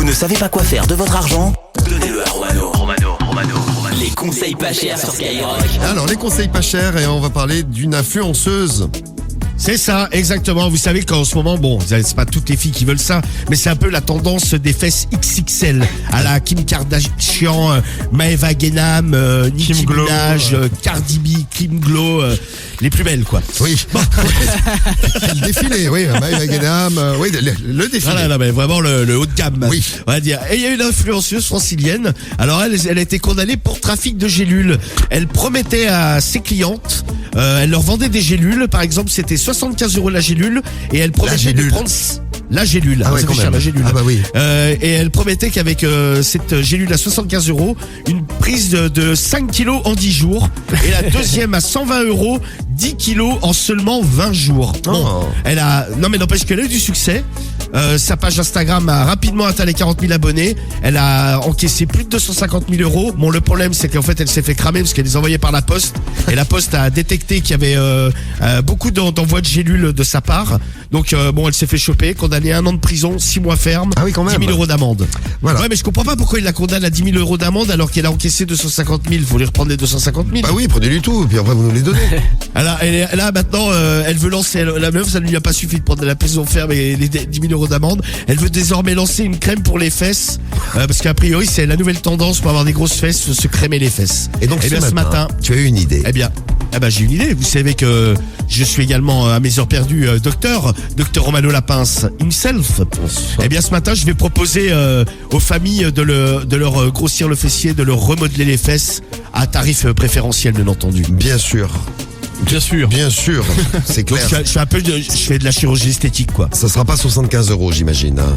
ne savez pas quoi faire de votre argent? Donnez-le à Romano. Les conseils pas chers sur Skyrock. Alors, les conseils pas chers, et on va parler d'une influenceuse. C'est ça, exactement. Vous savez qu'en ce moment, bon, c'est pas toutes les filles qui veulent ça, mais c'est un peu la tendance des fesses XXL à la Kim Kardashian, Maeva Guénam, Nicki Minaj, Cardi B, Kim Glow, les plus belles, quoi. Oui. Le défilé, oui. Maeva Guénam, oui, le défilé. Voilà, non, mais vraiment le haut de gamme. Oui. On va dire. Et il y a une influenceuse francilienne. Alors elle a été condamnée pour trafic de gélules. Elle promettait à ses clientes, elle leur vendait des gélules. Par exemple, c'était 75 € la gélule, et elle promettait de prendre la gélule. Ah ouais, ça fait cher, la gélule. Ah bah oui. Et elle promettait qu'avec cette gélule à 75 €, une prise de 5 kilos en 10 jours, et la deuxième à 120 €, 10 kilos en seulement 20 jours. Bon, non mais n'empêche qu'elle a eu du succès. Sa page Instagram a rapidement atteint les 40 000 abonnés. Elle a encaissé plus de 250 000 €. Bon, le problème, c'est qu'en fait, elle s'est fait cramer parce qu'elle les envoyait par la poste. Et la poste a détecté qu'il y avait beaucoup d'envois de gélules de sa part. Donc, bon, elle s'est fait choper, condamnée à 1 an de prison, 6 mois ferme, Ah oui, quand même. 10 000 € d'amende. Voilà. Ouais, mais je comprends pas pourquoi il la condamne à 10 000 € d'amende alors qu'elle a encaissé 250 000. Faut lui reprendre les 250 000. Bah oui, prenez-lui tout, et puis après vous nous les donnez. Là, maintenant, elle veut lancer, la meuf, ça ne lui a pas suffi de prendre la prison ferme et les 10 000 € d'amende. Elle veut désormais lancer une crème pour les fesses, parce qu'a priori, c'est la nouvelle tendance pour avoir des grosses fesses, se crémer les fesses. Et donc, ce matin, tu as eu une idée. eh ben, j'ai une idée. Vous savez que je suis également, à mes heures perdues, docteur Romano Lapince himself. Eh bien, ce matin, je vais proposer aux familles de leur grossir le fessier, de leur remodeler les fesses à tarif préférentiel, bien entendu. Bien sûr. Bien sûr, c'est Donc, clair. je fais de la chirurgie esthétique, quoi. Ça sera pas 75 €, j'imagine. Hein.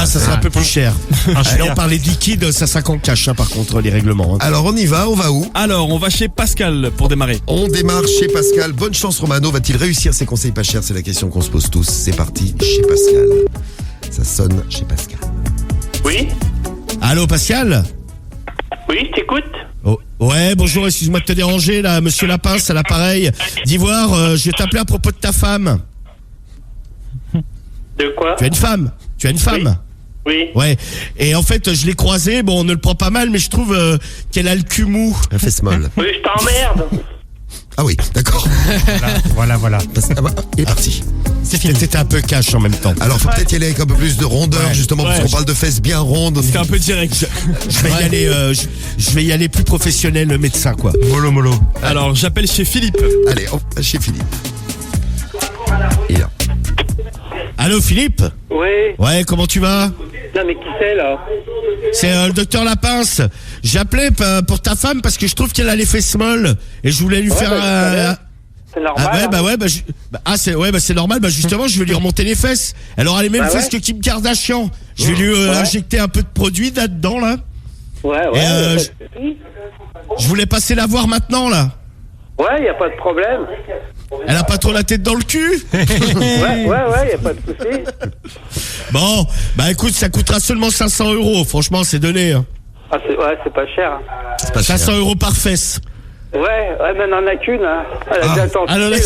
Ça sera un peu plus cher. Là, on parlait de liquide, ça 50 cash, par contre, les règlements. Alors on y va, on va où? Alors, on va chez Pascal pour démarrer. On démarre chez Pascal. Bonne chance Romano, va-t-il réussir ses conseils pas chers? C'est la question qu'on se pose tous. C'est parti chez Pascal. Ça sonne chez Pascal. Oui, Allô, Pascal? oui, je t'écoute. Oh, ouais, bonjour, excuse-moi de te déranger, là, monsieur Lapince, à l'appareil. d'Ivoire, je vais t'appeler à propos de ta femme. De quoi? Tu as une femme? Oui. Ouais. Et en fait, je l'ai croisée, bon, on ne le prend pas mal, mais je trouve qu'elle a le cul mou. Elle fait small. Oui, je t'emmerde. Ah oui, d'accord. Voilà. Ah bah, il est parti. C'était un peu cash en même temps. Alors faut peut-être y aller avec un peu plus de rondeur, justement, parce qu'on parle de fesses bien rondes. C'était un peu direct. Je vais y aller plus professionnel, médecin, quoi. Mollo. Alors, j'appelle chez Philippe. Allez, on va chez Philippe. Et là. Allô, Philippe? Oui. Ouais, comment tu vas? Non, mais qui c'est, là? C'est le docteur Lapince. J'appelais pour ta femme parce que je trouve qu'elle a les fesses molles et je voulais lui faire C'est normal. c'est normal. Justement, je vais lui remonter les fesses. Elle aura les mêmes fesses que Kim Kardashian. Je vais lui injecter un peu de produit là-dedans, là. Ouais. Je voulais passer la voir maintenant, là. Ouais, y a pas de problème. Elle a pas trop la tête dans le cul? Ouais, y a pas de souci. Bon, écoute, ça coûtera seulement 500 €. Franchement, c'est donné. Hein. Ah, c'est pas cher. C'est pas cher. 500 € par fesse. Ouais, mais elle en a qu'une, hein. Elle a déjà le temps de Alors là,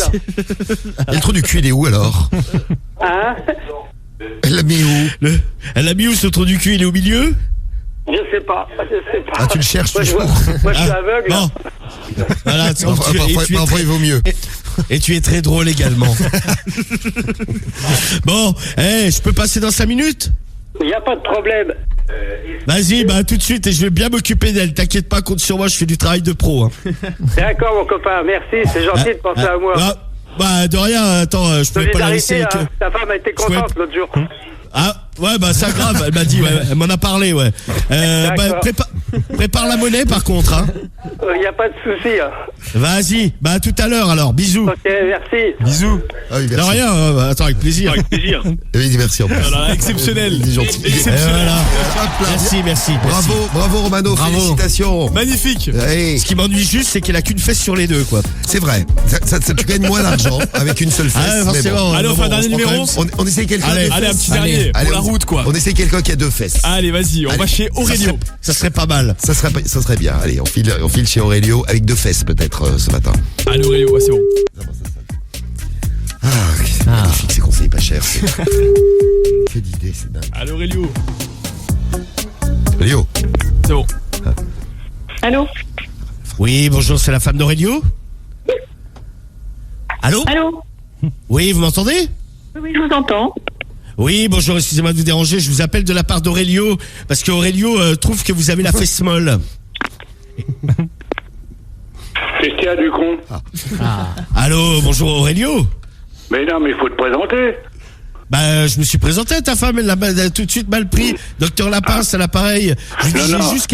Et le trou du cul, il est où alors? Hein? Elle l'a mis où? Elle a mis où ce trou du cul? Il est au milieu? Je sais pas. Ah, tu le cherches toujours? Moi, je suis aveugle. Bon. Voilà, Parfois, il vaut mieux. Et tu es très drôle également. Bon, je peux passer dans 5 minutes? Y a pas de problème. Vas-y, tout de suite, et je vais bien m'occuper d'elle. T'inquiète pas, compte sur moi, je fais du travail de pro. Hein. D'accord, mon copain, merci. C'est gentil de penser à moi. De rien, attends, je pouvais pas la laisser. Solidarité, hein. Ta femme a été contente l'autre jour. C'est grave, elle m'a dit, elle m'en a parlé, ouais. Prépare la monnaie par contre, hein. Y a pas de souci. Hein. Vas-y, à tout à l'heure alors, bisous. Ok, merci. Bisous. Ah oui, De merci. rien, attends, avec plaisir. Il dit merci en plus. Alors, exceptionnel. Il est gentil. Voilà. Hop là. Merci. Bravo Romano, Bravo. félicitations. Magnifique. Hey, Ce qui m'ennuie juste, c'est qu'elle a qu'une fesse sur les deux, quoi. c'est vrai, tu gagnes moins d'argent avec une seule fesse. Ah, mais forcément. Allez, on fait un dernier se prend numéro. quand même- On essaye quelqu'un Allez, qui a deux Allez, un fesses. petit dernier pour la route, quoi. On essaye quelqu'un qui a deux fesses. Allez, vas-y, on va chez Aurélio. Ça serait pas mal. Ça serait bien. Allez, on file chez Aurélio avec deux fesses peut-être ce matin. Allez, Aurélio, c'est bon. Magnifique, ces conseils pas chers. Que d'idées, c'est dingue. Allez, Aurélio. Léo. C'est bon. Allô? Oui, bonjour, c'est la femme d'Aurélio. Allô? Allô? Oui, vous m'entendez? Oui, je vous entends. Oui, bonjour, excusez-moi de vous déranger, je vous appelle de la part d'Aurélio, parce qu'Aurélio trouve que vous avez la fesse molle. Qu'est-ce qu'il y a du con? Allô, bonjour Aurélio. Mais non, mais il faut te présenter. Bah, je me suis présenté à ta femme, elle a tout de suite mal pris. Docteur Lapince à l'appareil. Je lui disais Non. juste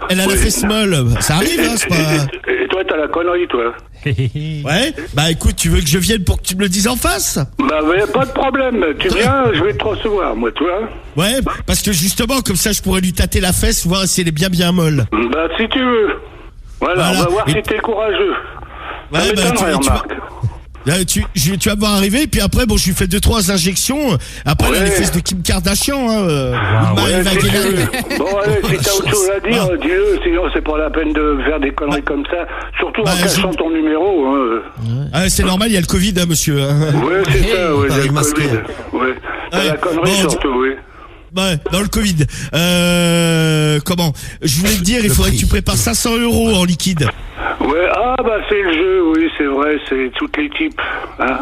elle a la fesse molle. Ça arrive, hein, c'est pas... Et toi, t'as la connerie, toi. Ouais. Bah, écoute, tu veux que je vienne pour que tu me le dises en face? Bah, mais pas de problème. Tu viens, je vais te recevoir, moi, tu vois. Ouais, parce que justement, comme ça, je pourrais lui tâter la fesse, voir si elle est bien molle. Bah, si tu veux. Voilà. On va voir si t'es courageux. Ouais, Ça bah, m'étonnerait, remarque. tu vas voir arriver, puis après, bon, je lui fais 2-3 injections. Après, elle a Ouais. les fesses de Kim Kardashian, hein. Ouais, si tu Marie-Magdalene. veux. Bon, allez, si t'as autre chose à dire, dis-le, sinon c'est pas la peine de faire des conneries comme ça. Surtout Bah, en cachant ton numéro. Hein. Ah, c'est normal, il y a le Covid, hein, monsieur. Ouais, c'est ça, ouais, Paris le masqué. Covid. Ouais. T'as Ouais. la connerie Bon, surtout, oui. Ouais, dans le Covid. Comment? Je voulais te dire, il faudrait prix. que tu prépares 500 € en liquide. Ouais, bah c'est le jeu, oui, c'est vrai, c'est toute l'équipe. Hein.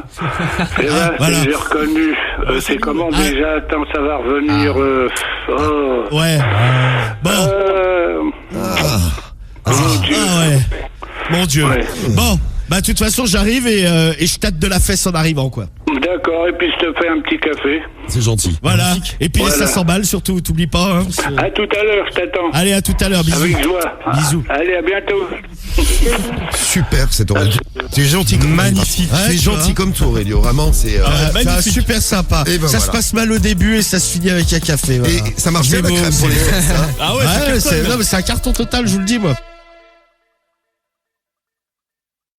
C'est vrai, voilà. j'ai reconnu. C'est comment déjà? Attends, ça va revenir. Ouais. Bon. Mon Dieu. Ah ouais. Mon Dieu. Ouais. Bon. Bah, de toute façon, j'arrive et je tâte de la fesse en arrivant, quoi. D'accord, et puis je te fais un petit café. C'est gentil. Voilà. Et puis les Voilà. 500 balles, surtout, t'oublies pas, hein. parce que- À tout à l'heure, je t'attends. Allez, à tout à l'heure, bisous. Avec joie. Bisous. Allez, à bientôt. Super, c'est Aurélio. Tu es gentil comme Magnifique. Tu es Ouais, tu gentil vois. comme toi, Aurélio. Vraiment, c'est. C'est magnifique. super sympa. Et ben ça se voilà. passe mal au début et ça se finit avec un café. Voilà. Et ça marche bien C'est la beau, crème c'est pour les beau. fesses. Hein. Ah ouais, Ouais, c'est non, mais c'est un carton total, je vous le dis, moi.